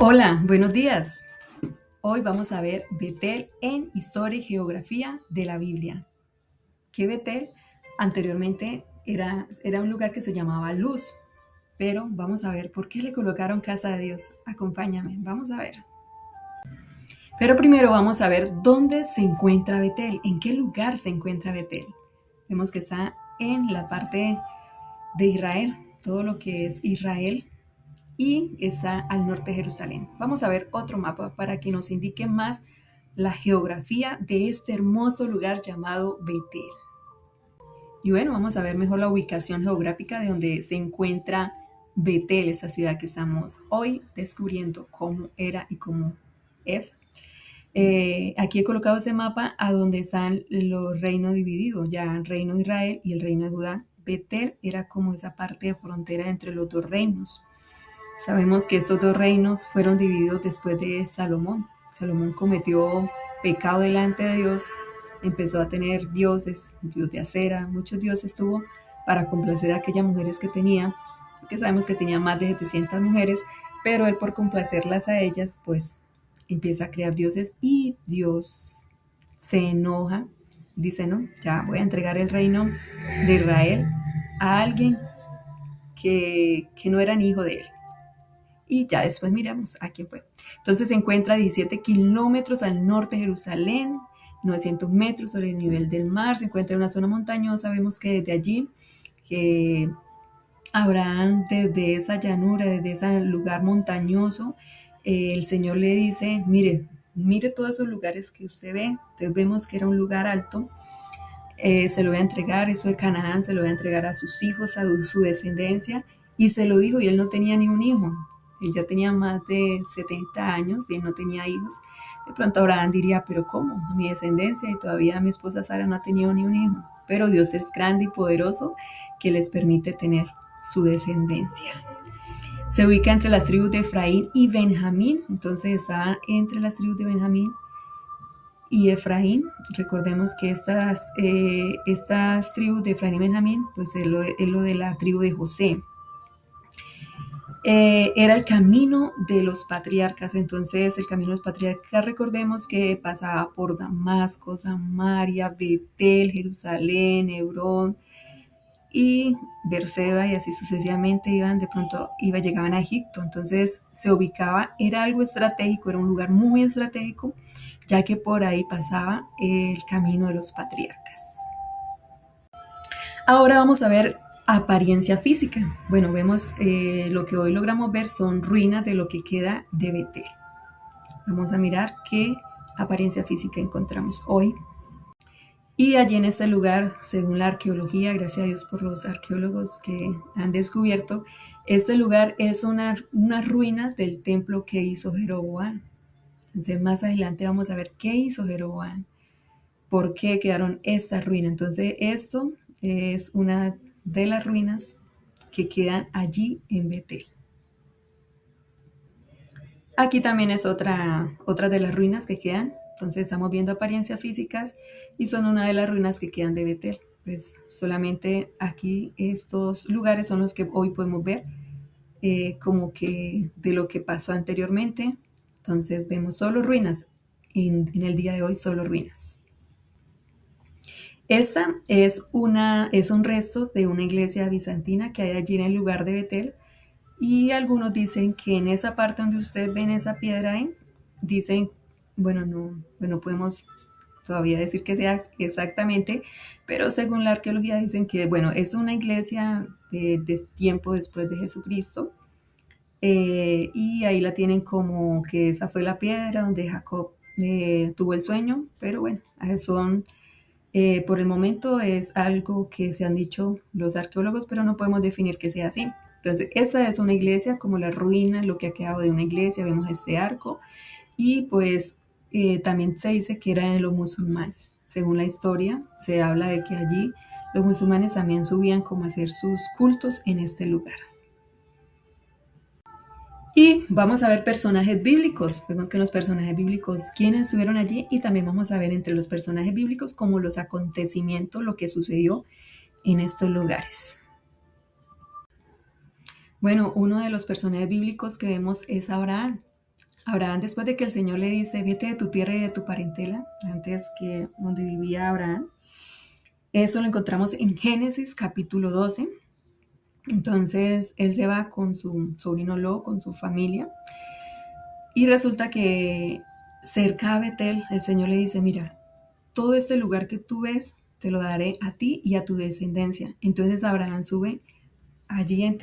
Hola, buenos días. Hoy vamos a ver Betel en Historia y Geografía de la Biblia. Que Betel anteriormente era un lugar que se llamaba Luz, pero vamos a ver por qué le colocaron casa de Dios. Acompáñame, vamos a ver. Pero primero vamos a ver dónde se encuentra Betel, en qué lugar se encuentra Betel. Vemos que está en la parte de Israel, todo lo que es Israel, y está al norte de Jerusalén. Vamos a ver otro mapa para que nos indique más la geografía de este hermoso lugar llamado Betel. Y bueno, vamos a ver mejor la ubicación geográfica de donde se encuentra Betel, esta ciudad que estamos hoy descubriendo cómo era y cómo es. Aquí he colocado ese mapa a donde están los reinos divididos, ya el reino de Israel y el reino de Judá. Betel era como esa parte de frontera entre los dos reinos. Sabemos que estos dos reinos fueron divididos después de Salomón. Salomón cometió pecado delante de Dios, empezó a tener dioses, dios de acera, muchos dioses tuvo para complacer a aquellas mujeres que tenía, que sabemos que tenía más de 700 mujeres, pero él por complacerlas a ellas, pues empieza a crear dioses y Dios se enoja, dice, no, ya voy a entregar el reino de Israel a alguien que no era ni hijo de él y ya después miramos a quién fue. Entonces se encuentra a 17 kilómetros al norte de Jerusalén, 900 metros sobre el nivel del mar, se encuentra en una zona montañosa, vemos que desde allí, que Abraham desde esa llanura, desde ese lugar montañoso, el Señor le dice, mire todos esos lugares que usted ve, entonces vemos que era un lugar alto, se lo voy a entregar, eso de Canaán, se lo voy a entregar a sus hijos, a su descendencia, y se lo dijo, y él no tenía ni un hijo, él ya tenía más de 70 años y él no tenía hijos. De pronto Abraham diría, pero ¿cómo? Mi descendencia y todavía mi esposa Sara no ha tenido ni un hijo. Pero Dios es grande y poderoso que les permite tener su descendencia. Se ubica entre las tribus de Efraín y Benjamín, entonces estaba entre las tribus de Benjamín y Efraín. Recordemos que estas tribus de Efraín y Benjamín, pues es lo de la tribu de José. Era el camino de los patriarcas, entonces el camino de los patriarcas, recordemos que pasaba por Damasco, Samaria, Betel, Jerusalén, Hebrón y Berseba, y así sucesivamente llegaban a Egipto. Entonces se ubicaba, era algo estratégico, era un lugar muy estratégico, ya que por ahí pasaba el camino de los patriarcas. Ahora vamos a ver apariencia física. Bueno, vemos lo que hoy logramos ver son ruinas de lo que queda de Betel. Vamos a mirar qué apariencia física encontramos hoy. Y allí en este lugar, según la arqueología, gracias a Dios por los arqueólogos que han descubierto, este lugar es una ruina del templo que hizo Jeroboam. Entonces más adelante vamos a ver qué hizo Jeroboam, por qué quedaron estas ruinas. Entonces esto es una de las ruinas que quedan allí en Betel. Aquí también es otra de las ruinas que quedan. Entonces estamos viendo apariencias físicas y son una de las ruinas que quedan de Betel. Pues solamente aquí estos lugares son los que hoy podemos ver como que de lo que pasó anteriormente. Entonces vemos solo ruinas. En el día de hoy solo ruinas. Esta es un resto de una iglesia bizantina que hay allí en el lugar de Betel. Y algunos dicen que en esa parte donde ustedes ven esa piedra ahí, dicen, bueno, podemos todavía decir que sea exactamente, pero según la arqueología dicen que, bueno, es una iglesia de tiempo después de Jesucristo, y ahí la tienen como que esa fue la piedra donde Jacob tuvo el sueño, pero bueno, son por el momento es algo que se han dicho los arqueólogos, pero no podemos definir que sea así. Entonces, esta es una iglesia, como la ruina, lo que ha quedado de una iglesia, vemos este arco, y pues también se dice que era de los musulmanes. Según la historia, se habla de que allí los musulmanes también subían como a hacer sus cultos en este lugar. Y vamos a ver personajes bíblicos. Vemos que los personajes bíblicos, quienes estuvieron allí, y también vamos a ver entre los personajes bíblicos como los acontecimientos, lo que sucedió en estos lugares. Bueno, uno de los personajes bíblicos que vemos es Abraham. Abraham, después de que el Señor le dice, vete de tu tierra y de tu parentela, antes que donde vivía Abraham, eso lo encontramos en Génesis capítulo 12. Entonces él se va con su sobrino Lot, con su familia, y resulta que cerca a Betel el Señor le dice, mira, todo este lugar que tú ves te lo daré a ti y a tu descendencia. Entonces Abraham sube allí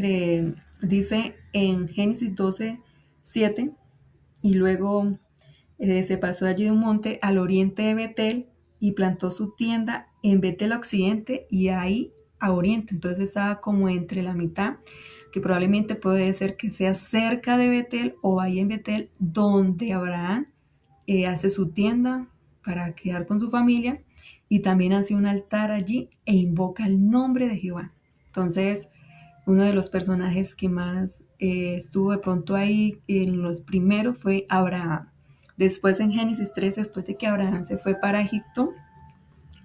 dice en Génesis 12:7, y luego se pasó allí de un monte al oriente de Betel y plantó su tienda en Betel a occidente y ahí a oriente. Entonces estaba como entre la mitad, que probablemente puede ser que sea cerca de Betel o ahí en Betel, donde Abraham hace su tienda para quedar con su familia y también hace un altar allí e invoca el nombre de Jehová. Entonces, uno de los personajes que más estuvo de pronto ahí en los primeros fue Abraham. Después en Génesis 3, después de que Abraham se fue para Egipto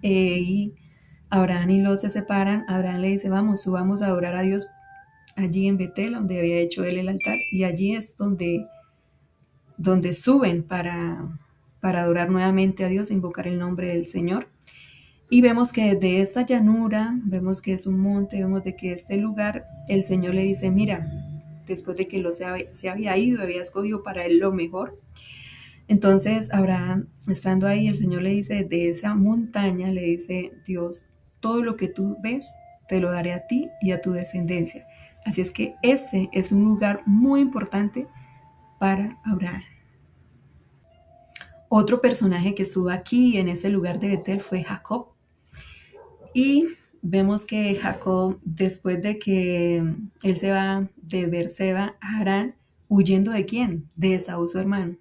y Abraham y Lot se separan, Abraham le dice, vamos, subamos a adorar a Dios allí en Betel, donde había hecho él el altar, y allí es donde suben para adorar nuevamente a Dios e invocar el nombre del Señor. Y vemos que desde esta llanura, vemos que es un monte, vemos de que este lugar, el Señor le dice, mira, después de que Lot se había ido, había escogido para él lo mejor. Entonces Abraham, estando ahí, el Señor le dice, de esa montaña, le dice Dios, todo lo que tú ves, te lo daré a ti y a tu descendencia. Así es que este es un lugar muy importante para Abraham. Otro personaje que estuvo aquí en este lugar de Betel fue Jacob. Y vemos que Jacob, después de que él se va de Beerseba a Harán, huyendo de quién? De Esaú, su hermano,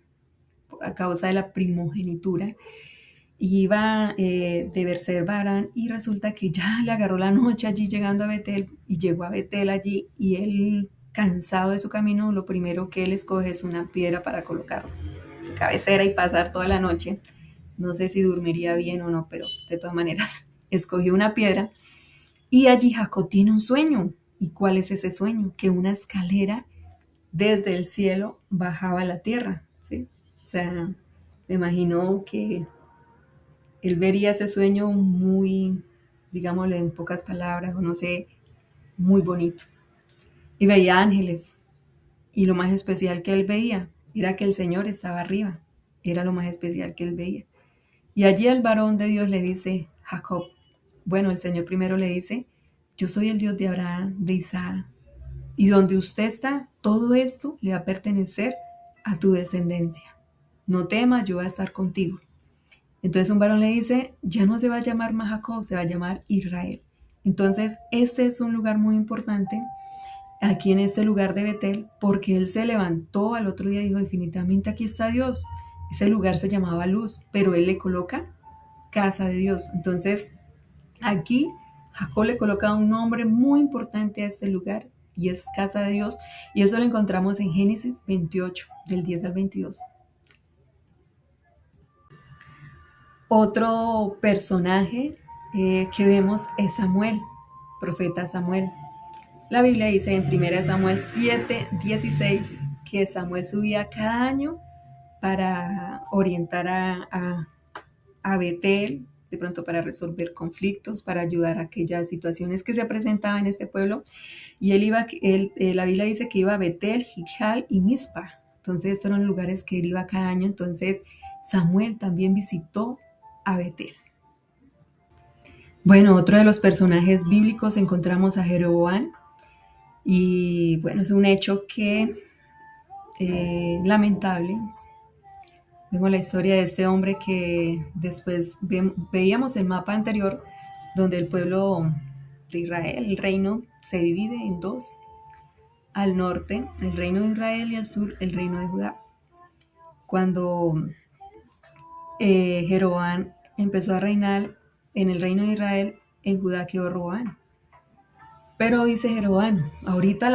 a causa de la primogenitura. Y iba de Beerseba a Harán y resulta que ya le agarró la noche allí llegando a Betel y llegó a Betel allí y él, cansado de su camino, lo primero que él escoge es una piedra para colocar cabecera y pasar toda la noche. No sé si dormiría bien o no, pero de todas maneras escogió una piedra. Y allí Jacob tiene un sueño. ¿Y cuál es ese sueño? Que una escalera desde el cielo bajaba a la tierra, ¿sí? O sea, me imagino que él vería ese sueño muy, digámosle en pocas palabras, o no sé, muy bonito. Y veía ángeles. Y lo más especial que él veía era que el Señor estaba arriba. Era lo más especial que él veía. Y allí el varón de Dios le dice, Jacob, bueno, el Señor primero le dice, yo soy el Dios de Abraham, de Isaac, y donde usted está, todo esto le va a pertenecer a tu descendencia. No temas, yo voy a estar contigo. Entonces un varón le dice, ya no se va a llamar más Jacob, se va a llamar Israel. Entonces este es un lugar muy importante aquí en este lugar de Betel, porque él se levantó al otro día y dijo, definitivamente aquí está Dios. Ese lugar se llamaba Luz, pero él le coloca casa de Dios. Entonces, aquí Jacob le coloca un nombre muy importante a este lugar y es casa de Dios. Y eso lo encontramos en Génesis 28, del 10 al 22. Otro personaje que vemos es Samuel, profeta Samuel. La Biblia dice en 1 Samuel 7:16 que Samuel subía cada año para orientar a Betel, de pronto para resolver conflictos, para ayudar a aquellas situaciones que se presentaban en este pueblo. Y la Biblia dice que iba a Betel, Gilgal y Mizpa. Entonces estos eran lugares que él iba cada año. Entonces Samuel también visitó a Betel. Bueno, otro de los personajes bíblicos encontramos a Jeroboam. Y bueno, es un hecho que lamentable. Vemos la historia de este hombre que después veíamos el mapa anterior donde el pueblo de Israel, el reino, se divide en dos. Al norte, el reino de Israel y al sur, el reino de Judá. Cuando Jeroboam empezó a reinar en el reino de Israel, en Judá quedó Roboam. Pero dice Jeroboam, ahorita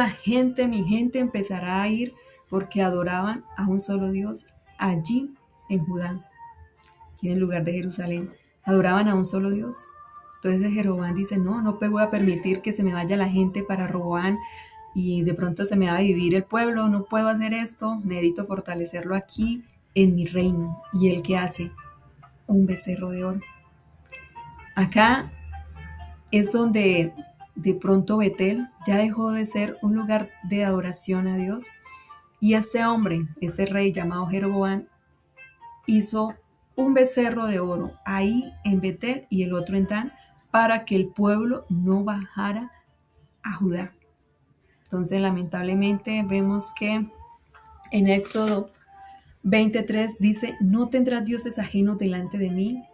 mi gente empezará a ir porque adoraban a un solo Dios allí en Judá, aquí en el lugar de Jerusalén. Adoraban a un solo Dios. Entonces Jeroboam dice, no voy a permitir que se me vaya la gente para Roboam y de pronto se me va a dividir el pueblo, no puedo hacer esto, necesito fortalecerlo aquí en mi reino. ¿Y él qué hace? Un becerro de oro. Acá es donde de pronto Betel ya dejó de ser un lugar de adoración a Dios y este hombre, este rey llamado Jeroboam, hizo un becerro de oro ahí en Betel y el otro en Dan para que el pueblo no bajara a Judá. Entonces, lamentablemente, vemos que en Éxodo 23 dice, no tendrás dioses ajenos delante de mí.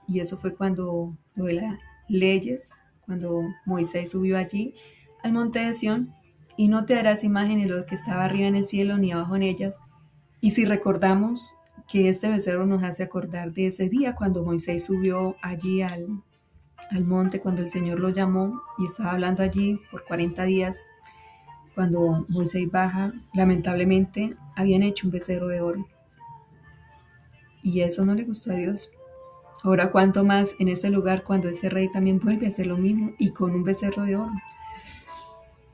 Y eso fue cuando lo de las leyes, cuando Moisés subió allí al monte de Sión, y no te harás imagen de lo que estaba arriba en el cielo ni abajo en ellas. Y si recordamos que este becerro nos hace acordar de ese día cuando Moisés subió allí al monte, cuando el Señor lo llamó y estaba hablando allí por 40 días, cuando Moisés baja, lamentablemente habían hecho un becerro de oro. Y eso no le gustó a Dios. Ahora, cuánto más en ese lugar cuando este rey también vuelve a hacer lo mismo y con un becerro de oro.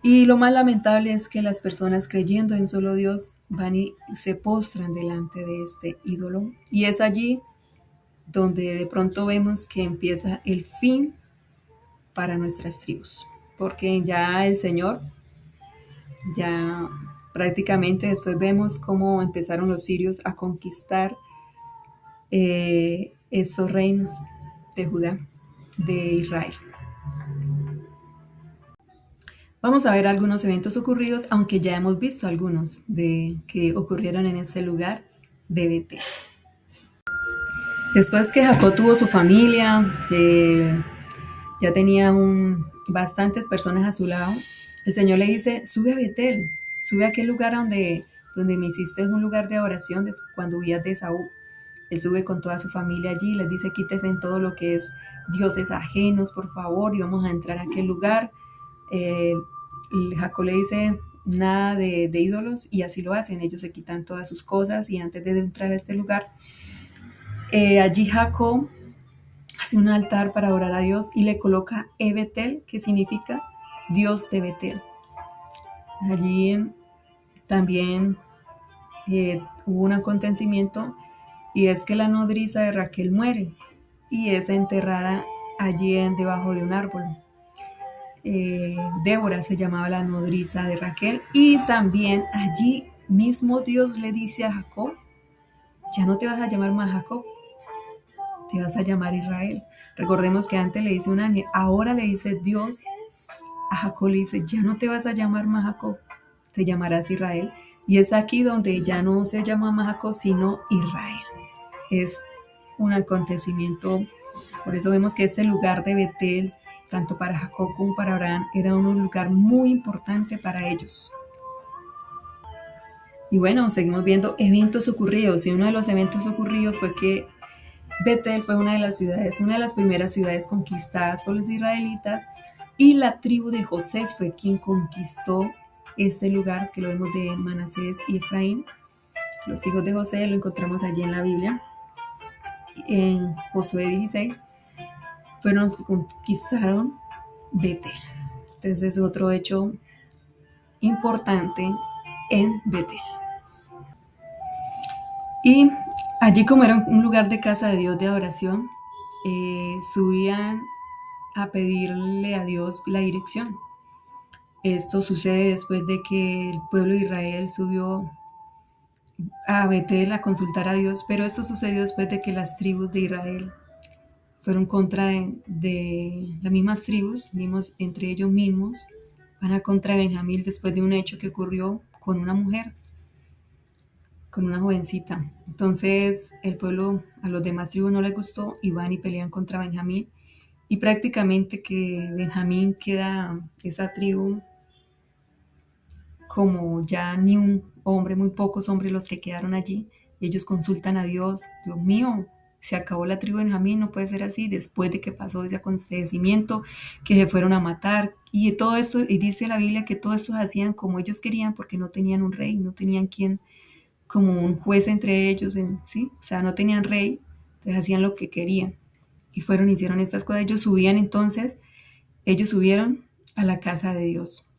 Y lo más lamentable es que las personas creyendo en solo Dios van y se postran delante de este ídolo. Y es allí donde de pronto vemos que empieza el fin para nuestras tribus. Porque ya el Señor, ya prácticamente después vemos cómo empezaron los sirios a conquistar estos reinos de Judá, de Israel. Vamos a ver algunos eventos ocurridos, aunque ya hemos visto algunos de que ocurrieron en este lugar de Betel. Después que Jacob tuvo su familia, ya tenía bastantes personas a su lado, el Señor le dice, sube a Betel, sube a aquel lugar donde me hiciste un lugar de oración cuando huías de Saúl. Él sube con toda su familia allí, les dice, quítese en todo lo que es dioses ajenos, por favor, y vamos a entrar a aquel lugar. Eh, Jacob le dice, nada de ídolos, y así lo hacen. Ellos se quitan todas sus cosas, y antes de entrar a este lugar, allí Jacob hace un altar para orar a Dios y le coloca Betel, que significa Dios de Betel. Allí también hubo un acontecimiento y es que la nodriza de Raquel muere y es enterrada allí debajo de un árbol. Débora se llamaba la nodriza de Raquel y también allí mismo Dios le dice a Jacob, ya no te vas a llamar más Jacob, te vas a llamar Israel. Recordemos que antes le dice un ángel, ahora le dice Dios a Jacob, le dice, ya no te vas a llamar más Jacob, te llamarás Israel. Y es aquí donde ya no se llama más Jacob, sino Israel. Es un acontecimiento, por eso vemos que este lugar de Betel, tanto para Jacob como para Abraham, era un lugar muy importante para ellos. Y bueno, seguimos viendo eventos ocurridos, y uno de los eventos ocurridos fue que Betel fue una de las primeras ciudades conquistadas por los israelitas, y la tribu de José fue quien conquistó este lugar, que lo vemos de Manasés y Efraín. Los hijos de José lo encontramos allí en la Biblia, en Josué 16, fueron los que conquistaron Betel. Entonces es otro hecho importante en Betel. Y allí, como era un lugar de casa de Dios de adoración, subían a pedirle a Dios la dirección. Esto sucede después de que el pueblo de Israel subió a Betel a consultar a Dios, pero esto sucedió después de que las tribus de Israel fueron contra de las mismas tribus, entre ellos mismos, van a contra Benjamín después de un hecho que ocurrió con una mujer, con una jovencita. Entonces el pueblo, a los demás tribus no les gustó y van y pelean contra Benjamín. Y prácticamente que Benjamín queda, esa tribu, como ya ni un hombre, muy pocos hombres los que quedaron allí. Ellos consultan a Dios, Dios mío, se acabó la tribu de Benjamín, no puede ser así, después de que pasó ese acontecimiento, que se fueron a matar, y todo esto, y dice la Biblia que todo esto hacían como ellos querían, porque no tenían un rey, no tenían quien, como un juez entre ellos, ¿sí? O sea, no tenían rey, entonces hacían lo que querían, y hicieron estas cosas. Ellos subieron a la casa de Dios,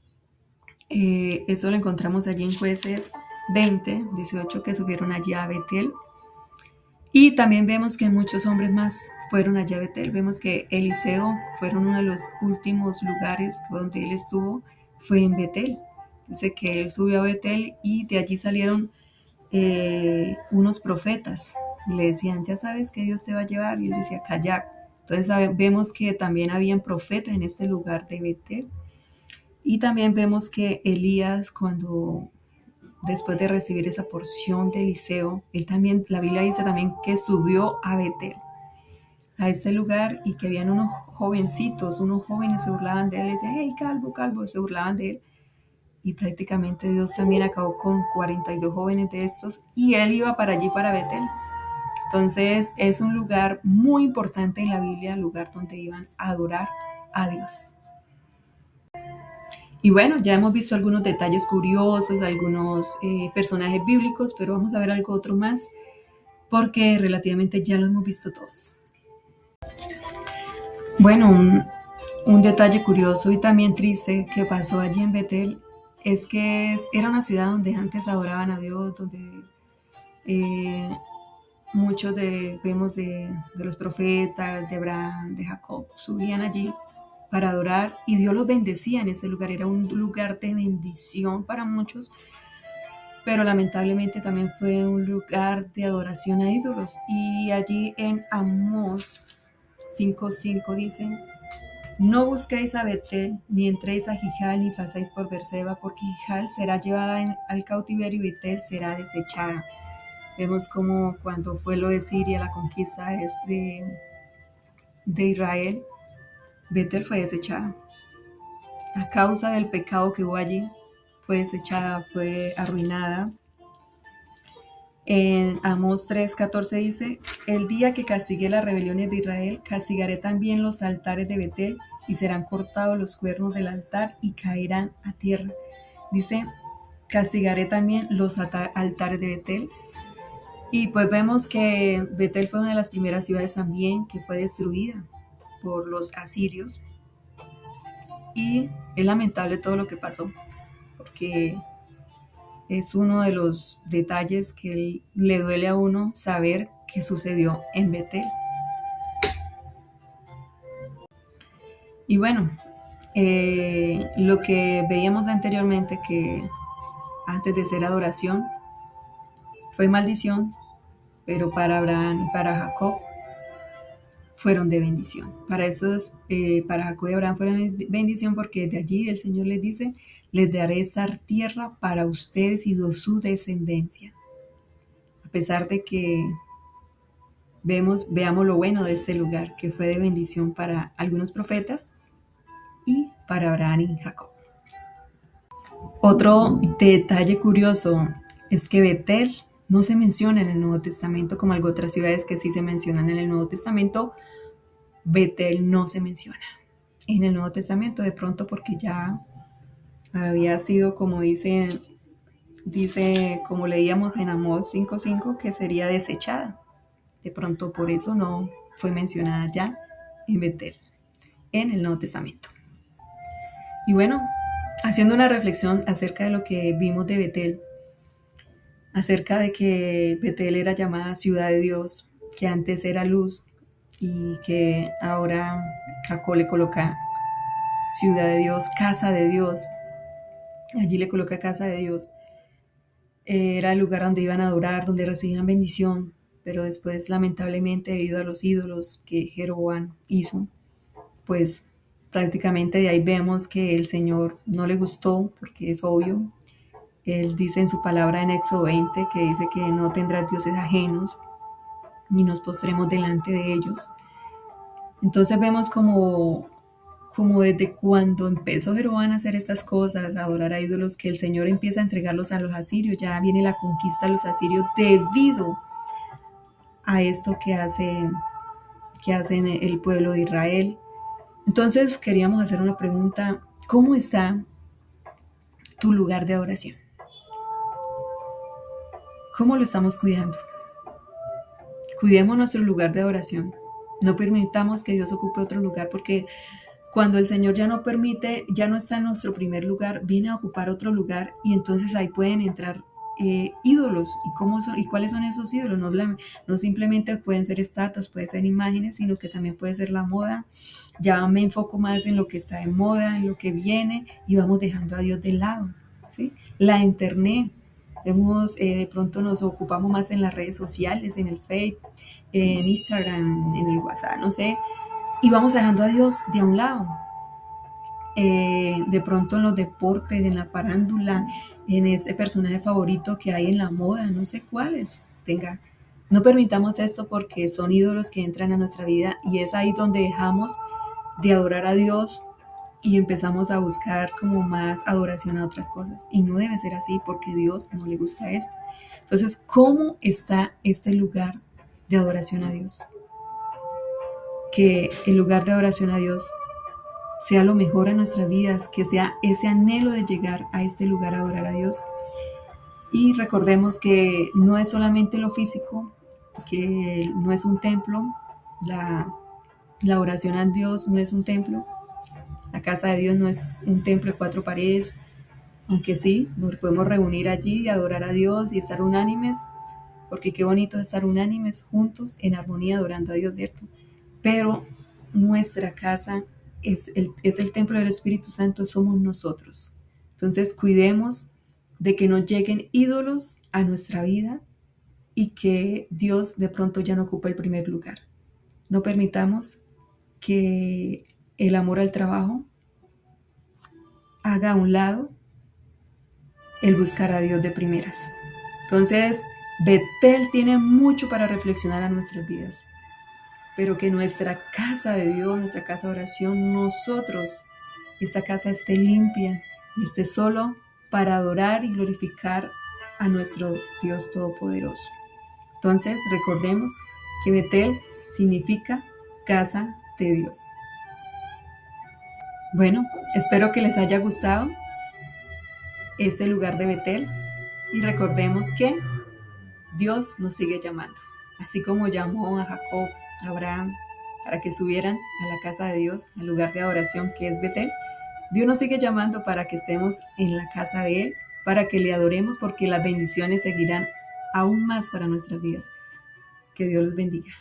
Eso lo encontramos allí en Jueces 20, 18, que subieron allí a Betel. Y también vemos que muchos hombres más fueron allá a Betel. Vemos que Eliseo fueron uno de los últimos lugares donde él estuvo, fue en Betel. Dice que él subió a Betel y de allí salieron unos profetas. Y le decían, ya sabes que Dios te va a llevar. Y él decía, callar. Entonces vemos que también habían profetas en este lugar de Betel. Y también vemos que Elías, cuando después de recibir esa porción de Eliseo, él también, la Biblia dice también que subió a Betel, a este lugar, y que habían unos jovencitos, unos jóvenes se burlaban de él, y decían, hey, calvo, calvo, se burlaban de él. Y prácticamente Dios también acabó con 42 jóvenes de estos, y él iba para allí, para Betel. Entonces es un lugar muy importante en la Biblia, el lugar donde iban a adorar a Dios. Y bueno, ya hemos visto algunos detalles curiosos, algunos personajes bíblicos, pero vamos a ver algo otro más, porque relativamente ya lo hemos visto todos. Bueno, un detalle curioso y también triste que pasó allí en Betel es que era una ciudad donde antes adoraban a Dios, donde eh, muchos vemos de los profetas, de Abraham, de Jacob, subían allí para adorar y Dios los bendecía en ese lugar. Era un lugar de bendición para muchos, pero lamentablemente también fue un lugar de adoración a ídolos. Y allí en Amós 5:5 dicen, no busquéis a Betel, ni entréis a Gijal, ni paséis por Berseba, porque Gijal será llevada al cautiverio y Betel será desechada. Vemos como cuando fue lo de Siria, la conquista es de Israel, Betel fue desechada. A causa del pecado que hubo allí, fue desechada, fue arruinada. En Amós 3:14 dice, el día que castigué las rebeliones de Israel, castigaré también los altares de Betel, y serán cortados los cuernos del altar y caerán a tierra. Dice, castigaré también los altares de Betel. Y pues vemos que Betel fue una de las primeras ciudades también que fue destruida por los asirios. Y es lamentable todo lo que pasó, porque es uno de los detalles que le duele a uno saber que sucedió en Betel. Y bueno, lo que veíamos anteriormente, que antes de ser adoración fue maldición, pero para Abraham y para Jacob fueron de bendición. Para Jacob y Abraham fueron de bendición, porque de allí el Señor les dice, les daré esta tierra para ustedes y de su descendencia. A pesar de que veamos lo bueno de este lugar, que fue de bendición para algunos profetas y para Abraham y Jacob. Otro detalle curioso es que Betel no se menciona en el Nuevo Testamento como algunas otras ciudades que sí se mencionan en el Nuevo Testamento. Betel no se menciona en el Nuevo Testamento, de pronto porque ya había sido, como dice como leíamos en Amós 5:5, que sería desechada. De pronto por eso no fue mencionada ya en Betel, en el Nuevo Testamento. Y bueno, haciendo una reflexión acerca de lo que vimos de Betel, acerca de que Betel era llamada ciudad de Dios, que antes era luz y que ahora Jacob le coloca ciudad de Dios, casa de Dios, allí le coloca casa de Dios. Era el lugar donde iban a adorar, donde recibían bendición, pero después lamentablemente debido a los ídolos que Jeroboam hizo, pues prácticamente de ahí vemos que el Señor no le gustó, porque es obvio. Él dice en su palabra en Éxodo 20 que dice que no tendrás dioses ajenos, ni nos postremos delante de ellos. Entonces vemos como desde cuando empezó Jeroboam a hacer estas cosas, a adorar a ídolos, que el Señor empieza a entregarlos a los asirios. Ya viene la conquista de los asirios debido a esto que hacen el pueblo de Israel. Entonces queríamos hacer una pregunta: ¿cómo está tu lugar de adoración? ¿Cómo lo estamos cuidando? Cuidemos nuestro lugar de adoración. No permitamos que Dios ocupe otro lugar, porque Cuando el Señor ya no permite, ya no está en nuestro primer lugar, viene a ocupar otro lugar y entonces ahí pueden entrar ídolos. ¿Y cómo son, y cuáles son esos ídolos? No simplemente pueden ser estatuas, pueden ser imágenes, sino que también puede ser la moda. Ya me enfoco más en lo que está de moda, en lo que viene y vamos dejando a Dios de lado, ¿sí? La internet, de pronto nos ocupamos más en las redes sociales, en el Facebook, en Instagram, en el WhatsApp, no sé, y vamos dejando a Dios de a un lado. De pronto en los deportes, en la farándula, en ese personaje favorito que hay en la moda, no sé cuáles. Tenga, no permitamos esto porque son ídolos que entran a nuestra vida y es ahí donde dejamos de adorar a Dios y empezamos a buscar como más adoración a otras cosas. Y no debe ser así porque a Dios no le gusta esto. Entonces, ¿cómo está este lugar de adoración a Dios? Que el lugar de adoración a Dios sea lo mejor en nuestras vidas, que sea ese anhelo de llegar a este lugar a adorar a Dios. Y recordemos que no es solamente lo físico, que no es un templo, la, la oración a Dios no es un templo, la casa de Dios no es un templo de cuatro paredes, aunque sí, nos podemos reunir allí y adorar a Dios y estar unánimes, porque qué bonito es estar unánimes juntos en armonía adorando a Dios, ¿cierto? Pero nuestra casa es el templo del Espíritu Santo, somos nosotros. Entonces cuidemos de que no lleguen ídolos a nuestra vida y que Dios de pronto ya no ocupe el primer lugar. No permitamos que el amor al trabajo haga a un lado el buscar a Dios de primeras. Entonces, Betel tiene mucho para reflexionar a nuestras vidas, pero que nuestra casa de Dios, nuestra casa de oración, nosotros, esta casa esté limpia y esté solo para adorar y glorificar a nuestro Dios Todopoderoso. Entonces, recordemos que Betel significa casa de Dios. Bueno, espero que les haya gustado este lugar de Betel y recordemos que Dios nos sigue llamando, así como llamó a Jacob, a Abraham, para que subieran a la casa de Dios, al lugar de adoración que es Betel. Dios nos sigue llamando para que estemos en la casa de Él, para que le adoremos, porque las bendiciones seguirán aún más para nuestras vidas. Que Dios los bendiga.